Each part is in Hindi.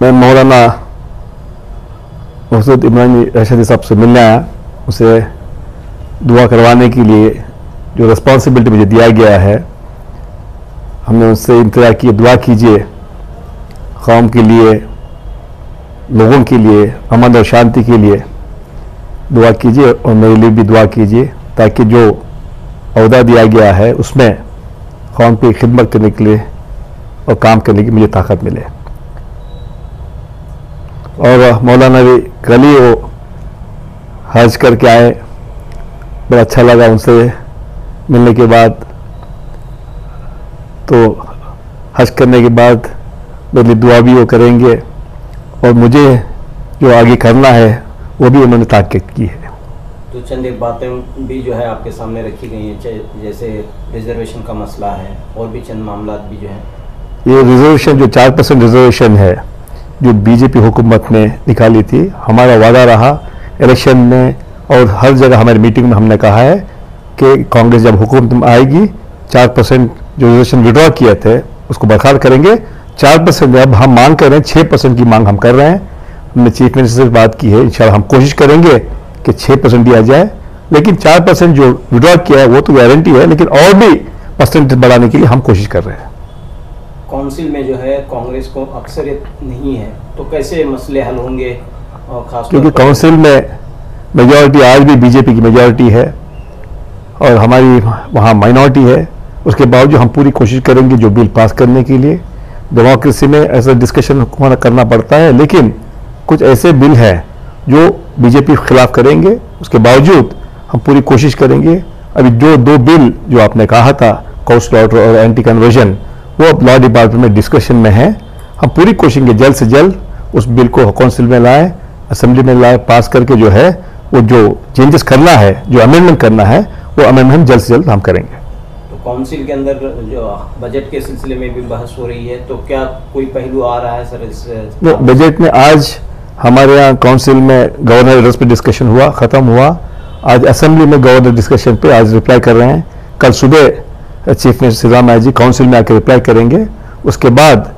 मैं मौलाना मकसूद इमरान रशीदी साहब से मिलने आया, उसे दुआ करवाने के लिए जो रिस्पॉन्सिबिलिटी मुझे दिया गया है। हमने उससे इंतज़ार किए, दुआ कीजिए कौम के लिए, लोगों के लिए, अमन और शांति के लिए दुआ कीजिए और मेरे लिए भी दुआ कीजिए, ताकि जो अहदा दिया गया है उसमें कौम की खिदमत करने के लिए और काम करने की मुझे ताकत मिले। और मौलाना भी कल ही वो हज करके आए, बड़ा अच्छा लगा उनसे मिलने के बाद। तो हज करने के बाद मेरी दुआ भी वो करेंगे और मुझे जो आगे करना है वो भी उन्होंने ताकीद की है। तो चंद एक बातें भी जो है आपके सामने रखी गई हैं, जैसे रिजर्वेशन का मसला है और भी चंद मामला भी जो हैं। ये रिजर्वेशन जो 4% रिजर्वेशन है जो बीजेपी हुकूमत ने निकाली थी, हमारा वादा रहा इलेक्शन में और हर जगह हमारी मीटिंग में हमने कहा है कि कांग्रेस जब हुकूमत में आएगी 4% जो रिजर्वेशन विड्रॉ किए थे उसको बरकरार करेंगे। 4% अब हम मांग कर रहे हैं, 6% की मांग हम कर रहे हैं। हमने चीफ मिनिस्टर से बात की है, इंशाल्लाह हम कोशिश करेंगे कि 6% दिया जाए, लेकिन 4% जो विड्रॉ किया है वो तो गारंटी है, लेकिन और भी परसेंटेज बढ़ाने के लिए हम कोशिश कर रहे हैं। काउंसिल में जो है कांग्रेस को अक्सरियत नहीं है, तो कैसे मसले हल होंगे? और खास क्योंकि काउंसिल में मेजॉरिटी आज भी बीजेपी की मेजॉरिटी है और हमारी वहाँ माइनॉरिटी है। उसके बावजूद हम पूरी कोशिश करेंगे जो बिल पास करने के लिए। डेमोक्रेसी में ऐसा डिस्कशन करना पड़ता है, लेकिन कुछ ऐसे बिल हैं जो बीजेपी के खिलाफ करेंगे, उसके बावजूद हम पूरी कोशिश करेंगे। अभी जो 2 बिल जो आपने कहा था, कास्ट ऑर्डर और एंटी कन्वर्जन, वो अब लॉ डिपार्टमेंट में डिस्कशन में है। हम पूरी कोशिश करेंगे जल्द से जल्द उस बिल को काउंसिल में लाएं, असेंबली में लाएं, पास करके जो है वो जो चेंजेस करना है, जो अमेंडमेंट करना है, वो अमेंडमेंट जल्द से जल्द हम करेंगे। तो काउंसिल के अंदर जो बजट के सिलसिले में भी बहस हो रही है, तो क्या कोई पहलू आ रहा है सर इस बजट में? आज हमारे यहाँ काउंसिल में गवर्नर एड्रेस पे डिस्कशन हुआ, ख़त्म हुआ। आज असेंबली में गवर्नर डिस्कशन पे आज रिप्लाई कर रहे हैं। कल सुबह चीफ मिनिस्टर सिद्धरामैया जी काउंसिल में आकर रिप्लाई करेंगे। उसके बाद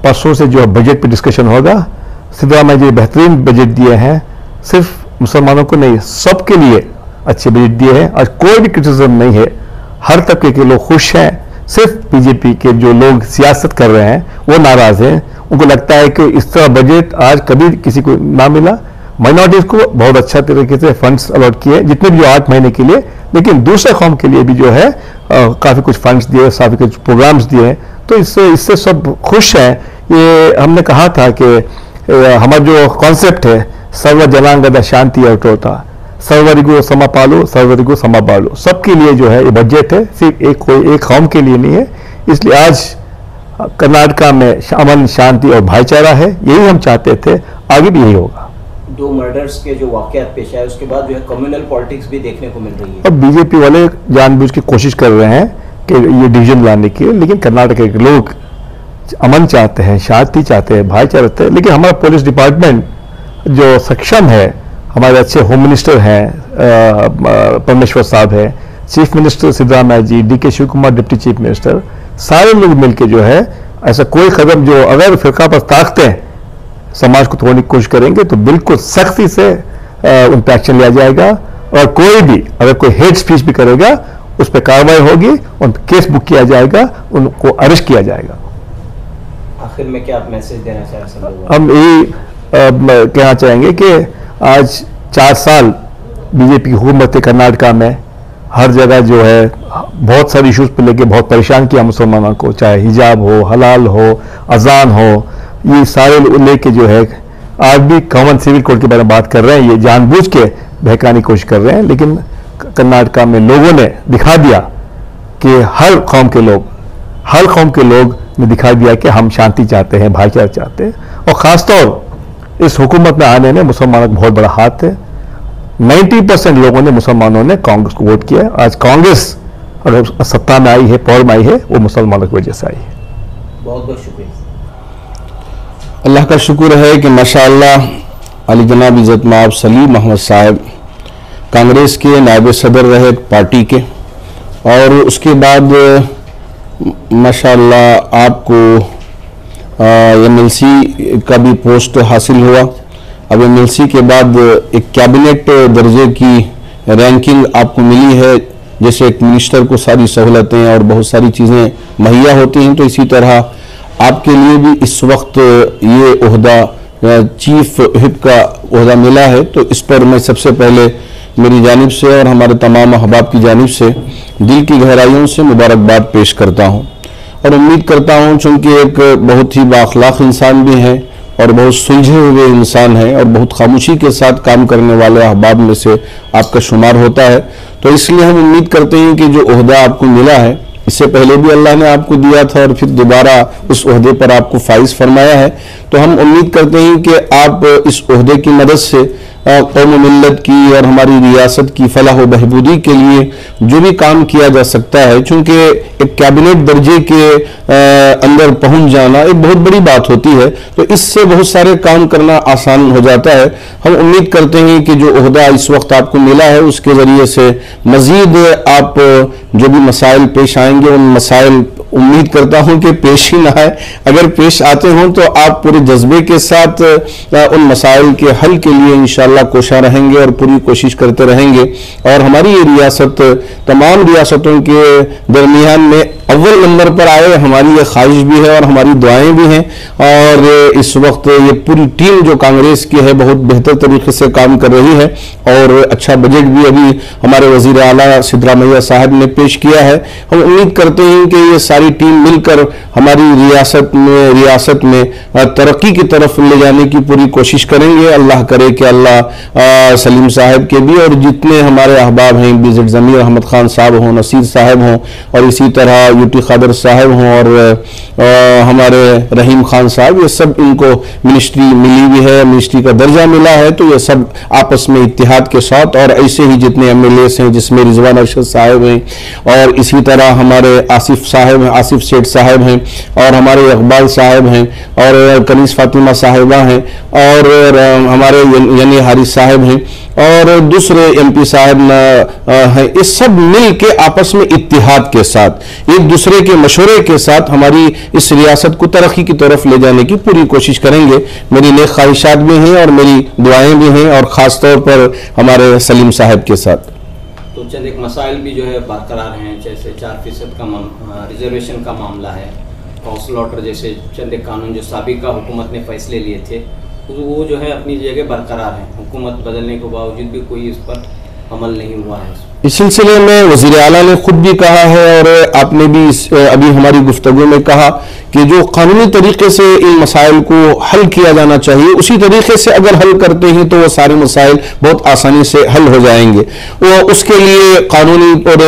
परसों से जो बजट पे डिस्कशन होगा। सिद्धरामैया जी बेहतरीन बजट दिए हैं, सिर्फ मुसलमानों को नहीं, सबके लिए अच्छे बजट दिए हैं। आज कोई भी क्रिटिसिज्म नहीं है, हर तबके के लोग खुश हैं। सिर्फ बीजेपी के जो लोग सियासत कर रहे हैं वो नाराज हैं। उनको लगता है कि इस तरह बजट आज कभी किसी को ना मिला। माइनॉरिटीज को बहुत अच्छा तरीके से फंड्स अलॉट किए, जितने भी जो 8 महीने के लिए, लेकिन दूसरे कौम के लिए भी जो है काफ़ी कुछ फंड्स दिए, काफ़ी कुछ प्रोग्राम्स दिए। तो इससे सब खुश हैं। ये हमने कहा था कि हमारा जो कॉन्सेप्ट है सर्व जनांगदा शांति अटोटा, सर्वरिगो समपालो सर्वरिगो समबालो, सबके लिए जो है ये बजट है, सिर्फ कोई एक कौम के लिए नहीं है। इसलिए आज कर्नाटका में अमन शांति और भाईचारा है, यही हम चाहते थे, आगे भी यही होगा। 2 मर्डर्स के जो वाकयात पेश आए उसके बाद जो है कम्युनल पॉलिटिक्स भी देखने को मिल रही है। अब बीजेपी वाले जानबूझ के कोशिश कर रहे हैं कि ये डिवीजन लाने की, लेकिन कर्नाटक के लोग अमन चाहते हैं, शांति चाहते हैं, भाईचारा चाहते हैं। लेकिन हमारा पुलिस डिपार्टमेंट जो सक्षम है, हमारे अच्छे होम मिनिस्टर हैं परमेश्वर साहब हैं, chief minister Siddaramaiah ji, DK Shivakumar deputy chief minister, सारे लोग मिलकर जो है ऐसा कोई कदम जो अगर फिरका पर ताकतें समाज को तोड़ने की कोशिश करेंगे तो बिल्कुल सख्ती से उन पर एक्शन लिया जाएगा। और कोई भी अगर कोई हेट स्पीच भी करेगा उस पर कार्रवाई होगी, उन केस बुक किया जाएगा, उनको अरेस्ट किया जाएगा। आखिर में क्या आप मैसेज देना चाह रहे हैं? हम यही कहना चाहेंगे कि आज 4 साल बीजेपी की हुकूमत कर्नाटका में हर जगह जो है बहुत सारे इश्यूज पे लेके बहुत परेशान किया मुसलमानों को, चाहे हिजाब हो, हलाल हो, अजान हो, ये सारे लेके जो है आज भी कॉमन सिविल कोड के बारे में बात कर रहे हैं। ये जानबूझ के बहकाने की कोशिश कर रहे हैं, लेकिन कर्नाटका में लोगों ने दिखा दिया कि हर कौम के लोग ने दिखा दिया कि हम शांति चाहते हैं, भाईचारा चाहते हैं। और ख़ासतौर इस हुकूमत में आने में मुसलमानों का बहुत बड़ा हाथ है। 90% लोगों ने, मुसलमानों ने कांग्रेस को वोट किया। आज कांग्रेस अगर सत्ता में आई है, पावर में आई है, वो मुसलमानों की वजह से आई है। बहुत बहुत शुक्रिया। अल्लाह का शुक्र है कि माशाअल्लाह अली जनाब इज़्ज़त माब सलीम मोहम्मद साहब कांग्रेस के नायब सदर रहे पार्टी के, और उसके बाद माशाअल्लाह आपको MLC का भी पोस्ट हासिल हुआ। अब MLC के बाद एक कैबिनेट दर्जे की रैंकिंग आपको मिली है, जैसे एक मिनिस्टर को सारी सहूलतें और बहुत सारी चीज़ें मुहैया होती हैं, तो इसी तरह आपके लिए भी इस वक्त ये ओहदा चीफ हिप का ओहदा मिला है। तो इस पर मैं सबसे पहले मेरी जानिब से और हमारे तमाम अहबाब की जानिब से दिल की गहराइयों से मुबारकबाद पेश करता हूँ और उम्मीद करता हूँ, चूँकि एक बहुत ही बाअखलाक इंसान भी हैं और बहुत सुलझे हुए इंसान हैं और बहुत खामोशी के साथ काम करने वाले अहबाब में से आपका शुमार होता है, तो इसलिए हम उम्मीद करते हैं कि जो ओहदा आपको मिला है, इससे पहले भी अल्लाह ने आपको दिया था और फिर दोबारा उस ओहदे पर आपको फाइज फरमाया है, तो हम उम्मीद करते हैं कि आप इस ओहदे की मदद से कौम मिल्लत की और हमारी रियासत की फलाह व बहबूदी के लिए जो भी काम किया जा सकता है, चूँकि एक कैबिनेट दर्जे के अंदर पहुंच जाना एक बहुत बड़ी बात होती है, तो इससे बहुत सारे काम करना आसान हो जाता है। हम उम्मीद करते हैं कि जो ओहदा इस वक्त आपको मिला है उसके ज़रिए से मज़ीद आप जो भी मसाइल पेश आएंगे, उन मसाइल उम्मीद करता हूं कि पेश ही ना आए, अगर पेश आते हों तो आप पूरे जज्बे के साथ उन मसाइल के हल के लिए इंशाअल्लाह कोशा रहेंगे और पूरी कोशिश करते रहेंगे। और हमारी ये रियासत तमाम रियासतों के दरमियान में अव्वल नंबर पर आए, हमारी ये ख्वाहिश भी है और हमारी दुआएं भी हैं। और इस वक्त ये पूरी टीम जो कांग्रेस की है बहुत बेहतर तरीके से काम कर रही है और अच्छा बजट भी अभी हमारे वजीर आला सिद्धरामैया साहब ने पेश किया है। हम उम्मीद करते हैं कि ये सारी टीम मिलकर हमारी रियासत में तरक्की की तरफ ले जाने की पूरी कोशिश करेंगे। अल्लाह करे कि अल्लाह सलीम साहब के भी और जितने हमारे अहबाब हैं, BZ ज़मीर अहमद खान साहब हों, नसीर साहब हों और इसी तरह UT खादर साहब हों और हमारे रहीम खान साहब, ये सब इनको मिनिस्ट्री मिली हुई है, मिनिस्ट्री का दर्जा मिला है, तो ये सब आपस में इत्तेहाद के साथ और ऐसे ही जितने MLAs हैं जिसमें रिजवान अरशद साहब हैं और इसी तरह हमारे आसिफ साहब हैं, आसिफ सेठ साहब हैं और हमारे इकबाल साहब हैं और कनीस फातिमा साहिबा हैं और हमारे यानी हारिस साहब हैं और दूसरे MP साहब हैं, ये सब मिल के आपस में इत्तेहाद के साथ एक दूसरे के मशवरे के साथ हमारी इस रियासत को तरक्की की तरफ ले जाने की पूरी कोशिश करेंगे। मेरी नेक ख्वाहिशात भी हैं और मेरी दुआएं भी हैं और ख़ास तौर पर हमारे सलीम साहब के साथ। तो चंद एक मसाइल भी जो है बरकरार हैं, जैसे 4% का रिजर्वेशन का मामला है, काउंसिल ऑर्डर जैसे चंद एक कानून जो साबिका हुकूमत ने फैसले लिए थे वो जो है अपनी जगह बरकरार है, हुकूमत बदलने के बावजूद भी कोई इस पर अमल नहीं हुआ है। इस सिलसिले में वज़ीर आला ने खुद भी कहा है और आपने भी अभी हमारी गुफ्तगू में कहा कि जो कानूनी तरीके से इन मसाइल को हल किया जाना चाहिए उसी तरीके से अगर हल करते हैं तो वो सारे मसाइल बहुत आसानी से हल हो जाएंगे। वो उसके लिए कानूनी और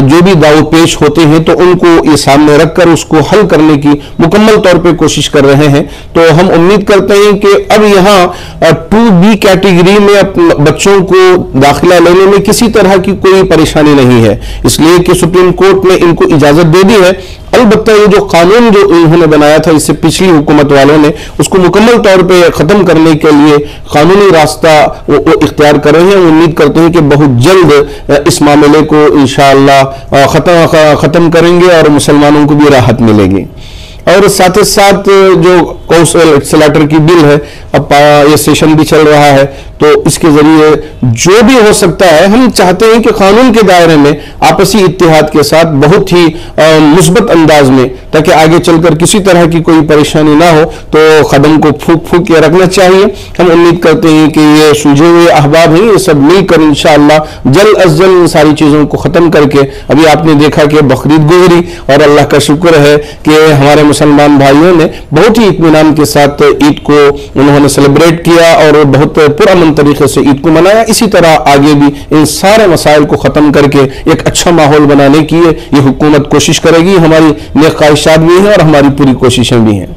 जो भी दाव पेश होते हैं तो उनको ये सामने रखकर उसको हल करने की मुकम्मल तौर पे कोशिश कर रहे हैं। तो हम उम्मीद करते हैं कि अब यहाँ 2B कैटेगरी में बच्चों को दाखिला लेने में किसी तरह की कोई परेशानी नहीं है, इसलिए कि सुप्रीम कोर्ट ने इनको इजाजत दे दी है। अलबत्ता ये जो कानून जो इन्होंने बनाया था इससे पिछली हुकूमत वालों ने उसको मुकम्मल तौर पे ख़त्म करने के लिए कानूनी रास्ता वो इख्तियार कर रहे हैं। उम्मीद करते हैं कि बहुत जल्द इस मामले को इंशाअल्लाह ख़त्म करेंगे और मुसलमानों को भी राहत मिलेगी। और साथ ही साथ जो काउंसिल एक्सेलेटर की बिल है, अब ये सेशन भी चल रहा है, तो इसके जरिए जो भी हो सकता है हम चाहते हैं कि कानून के दायरे में आपसी इत्तेहाद के साथ बहुत ही मुस्बत अंदाज में, ताकि आगे चलकर किसी तरह की कोई परेशानी ना हो, तो कदम को फूक फूक के रखना चाहिए। हम उम्मीद करते हैं कि ये सुलझे हुए अहबाब हैं, ये सब मिलकर इंशाअल्लाह जल्द अज जल्द इन सारी चीज़ों को ख़त्म करके, अभी आपने देखा कि बकरीद गुजरी और अल्लाह का शुक्र है कि हमारे मुसलमान भाइयों ने बहुत ही इत्मीनान के साथ ईद को उन्होंने सेलिब्रेट किया और बहुत पुरअमन तरीके से ईद को मनाया। इसी तरह आगे भी इन सारे मसाइल को ख़त्म करके एक अच्छा माहौल बनाने की ये हुकूमत कोशिश करेगी। हमारी नेक ख्वाहिशात भी हैं और हमारी पूरी कोशिशें भी हैं।